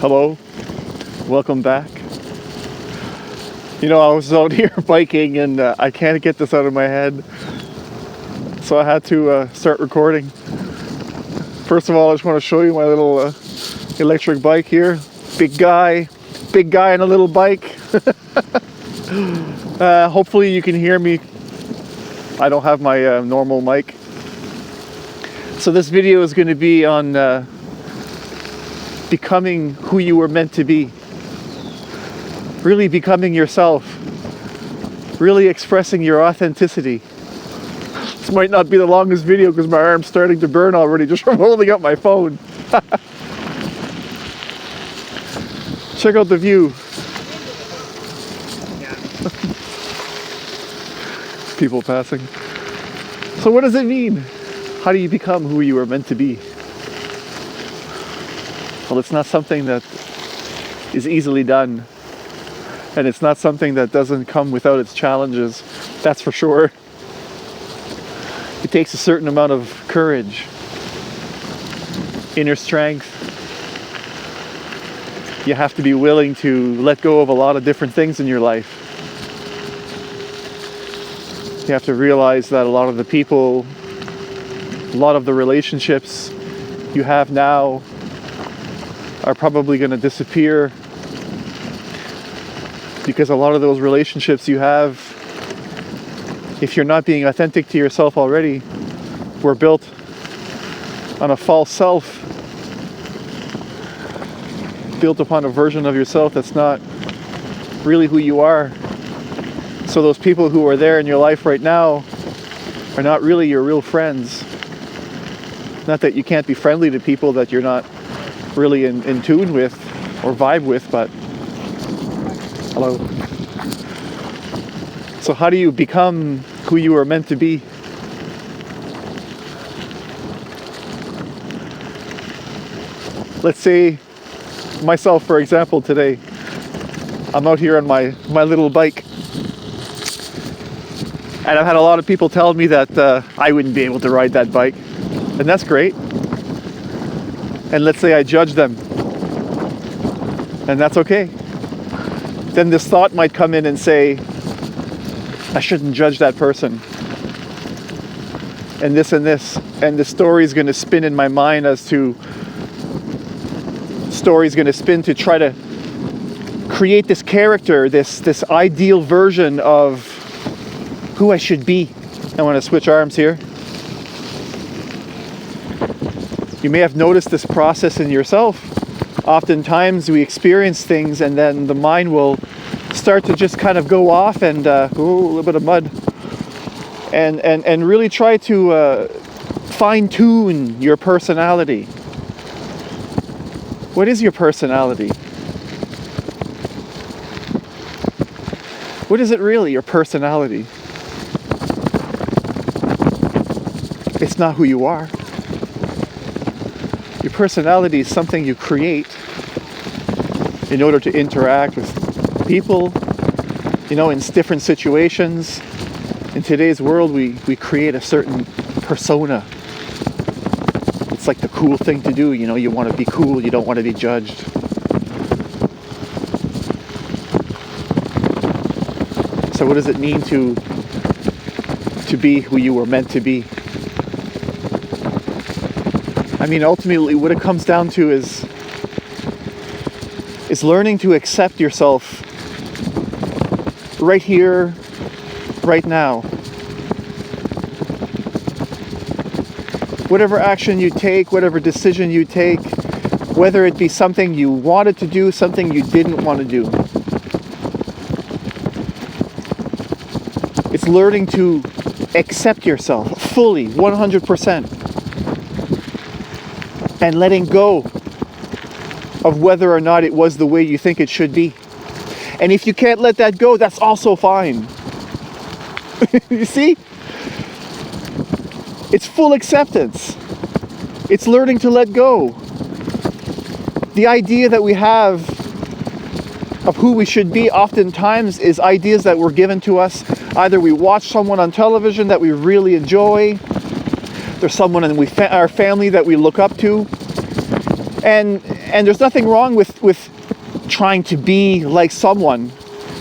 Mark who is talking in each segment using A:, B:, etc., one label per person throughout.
A: Hello, welcome back. I was out here biking and I can't get this out of my head, so I had to start recording. First of all, I just want to show you my little electric bike here. Big guy on a little bike. Hopefully you can hear me. I don't have my normal mic. So this video is going to be on becoming who you were meant to be. Really becoming yourself. Really expressing your authenticity. This might not be the longest video because my arm's starting to burn already just from holding up my phone. Check out the view. People passing. So what does it mean? How do you become who you were meant to be? Well, it's not something that is easily done. And it's not something that doesn't come without its challenges. That's for sure. It takes a certain amount of courage, inner strength. You have to be willing to let go of a lot of different things in your life. You have to realize that a lot of the people, a lot of the relationships you have now are probably going to disappear, because a lot of those relationships you have, if you're not being authentic to yourself already, were built on a false self, built upon a version of yourself that's not really who you are. So those people who are there in your life right now are not really your real friends. Not that you can't be friendly to people that you're not really in tune with or vibe with, but hello. So how do you become who you are meant to be? Let's say myself, for example, today. I'm out here on my little bike. And I've had a lot of people tell me that I wouldn't be able to ride that bike. And that's great. And let's say I judge them. And that's okay. Then this thought might come in and say, I shouldn't judge that person. And this. And the story is going to spin in my mind to try to create this character, this ideal version of who I should be. I want to switch arms here. You may have noticed this process in yourself. Oftentimes we experience things and then the mind will start to just kind of go off and a little bit of mud and really try to fine-tune your personality. What is your personality? What is it really, your personality? It's not who you are. Your personality is something you create in order to interact with people, in different situations. In today's world, we create a certain persona. It's like the cool thing to do, you want to be cool, you don't want to be judged. So what does it mean to be who you were meant to be? I mean, ultimately, what it comes down to is learning to accept yourself right here, right now. Whatever action you take, whatever decision you take, whether it be something you wanted to do, something you didn't want to do. It's learning to accept yourself fully, 100%. And letting go of whether or not it was the way you think it should be. And if you can't let that go, that's also fine. You see? It's full acceptance. It's learning to let go. The idea that we have of who we should be oftentimes is ideas that were given to us. Either we watch someone on television that we really enjoy, there's someone in our family that we look up to, and And there's nothing wrong with trying to be like someone,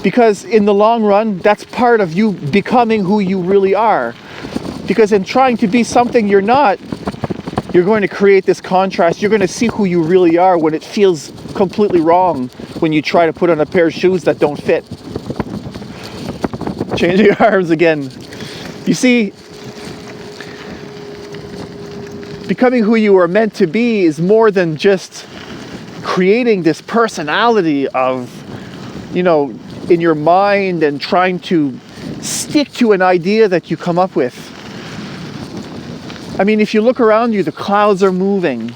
A: because in the long run, that's part of you becoming who you really are. Because in trying to be something you're not, you're going to create this contrast. You're going to see who you really are when it feels completely wrong when you try to put on a pair of shoes that don't fit. Changing arms again. You see, becoming who you are meant to be is more than just creating this personality of, in your mind and trying to stick to an idea that you come up with. I mean, if you look around you, the clouds are moving.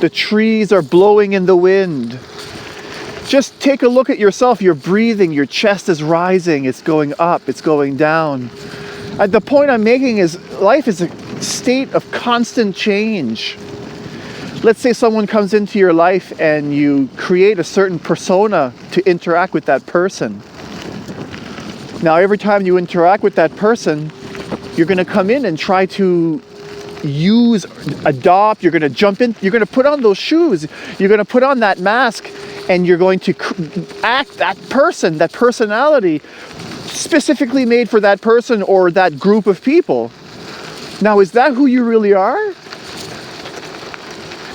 A: The trees are blowing in the wind. Just take a look at yourself. You're breathing. Your chest is rising. It's going up. It's going down. And the point I'm making is life is a state of constant change. Let's say someone comes into your life and you create a certain persona to interact with that person. Now, every time you interact with that person, you're going to come in and try to adopt, you're going to jump in, you're going to put on those shoes, you're going to put on that mask, and you're going to act that person, that personality, specifically made for that person or that group of people. Now, is that who you really are?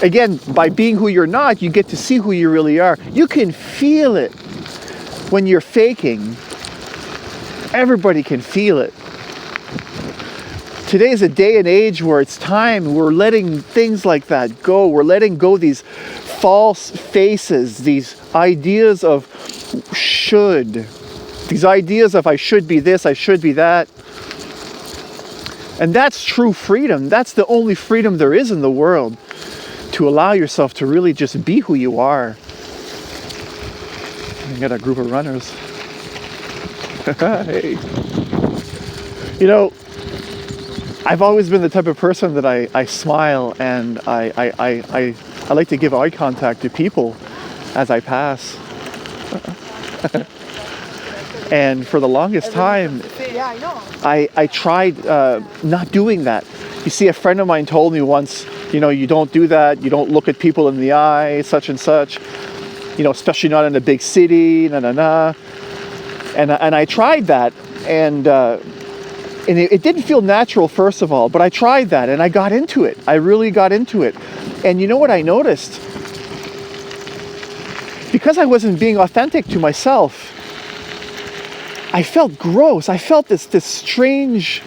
A: Again, by being who you're not, you get to see who you really are. You can feel it when you're faking. Everybody can feel it. Today is a day and age where it's time. We're letting things like that go. We're letting go these false faces, these ideas of should, these ideas of I should be this, I should be that. And that's true freedom. That's the only freedom there is in the world, to allow yourself to really just be who you are. I got a group of runners. Hey. I've always been the type of person that I smile and I like to give eye contact to people as I pass. And for the longest time, I tried not doing that. You see, a friend of mine told me once, you don't do that. You don't look at people in the eye, such and such. Especially not in a big city, And I tried that, and it didn't feel natural, first of all, but I tried that and I got into it. I really got into it. And you know what I noticed? Because I wasn't being authentic to myself, I felt gross. I felt this strange,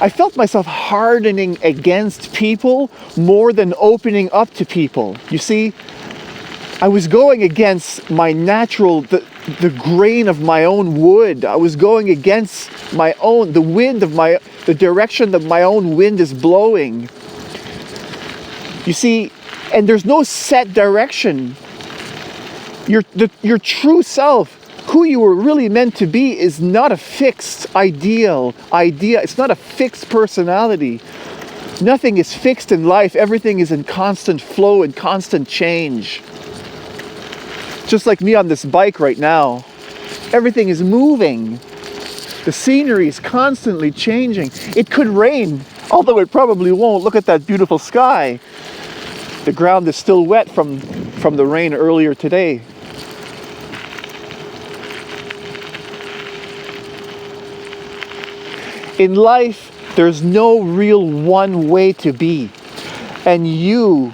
A: I felt myself hardening against people more than opening up to people. You see, I was going against my natural, the grain of my own wood. I was going against the direction that my own wind is blowing. You see, and there's no set direction. Your true self, who you were really meant to be, is not a fixed idea. It's not a fixed personality. Nothing is fixed in life. Everything is in constant flow and constant change. Just like me on this bike right now. Everything is moving. The scenery is constantly changing. It could rain, although it probably won't. Look at that beautiful sky. The ground is still wet from the rain earlier today. In life, there's no real one way to be. And you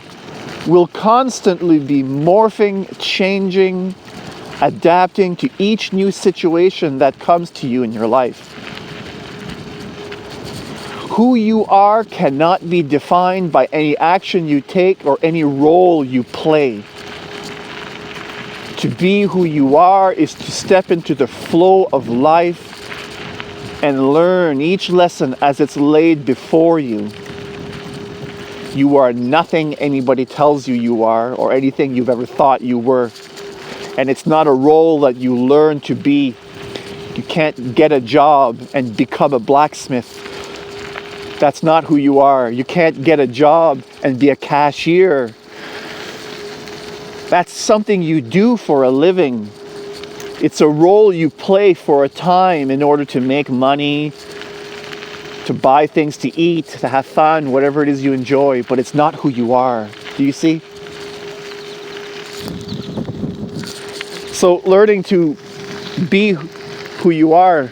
A: will constantly be morphing, changing, adapting to each new situation that comes to you in your life. Who you are cannot be defined by any action you take or any role you play. To be who you are is to step into the flow of life and learn each lesson as it's laid before you. You are nothing anybody tells you are, or anything you've ever thought you were. And it's not a role that you learn to be. You can't get a job and become a blacksmith. That's not who you are. You can't get a job and be a cashier. That's something you do for a living. It's a role you play for a time in order to make money, to buy things to eat, to have fun, whatever it is you enjoy, but it's not who you are. Do you see? So learning to be who you are,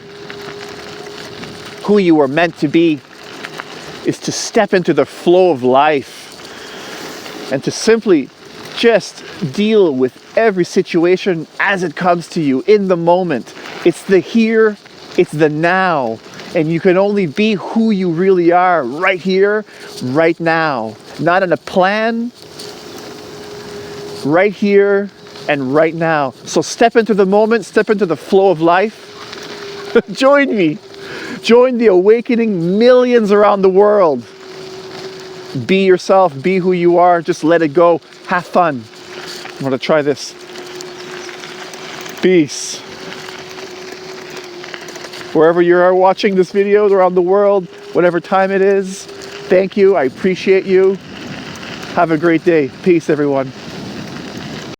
A: who you were meant to be, is to step into the flow of life and to simply just deal with every situation as it comes to you in the moment. It's the here, it's the now, and you can only be who you really are right here, right now. Not in a plan, right here and right now. So step into the moment, step into the flow of life. Join me. Join the awakening millions around the world. Be yourself, be who you are, just let it go. Have fun. I'm gonna try this. Peace. Wherever you are watching this video around the world, whatever time it is, thank you, I appreciate you. Have a great day. Peace, everyone.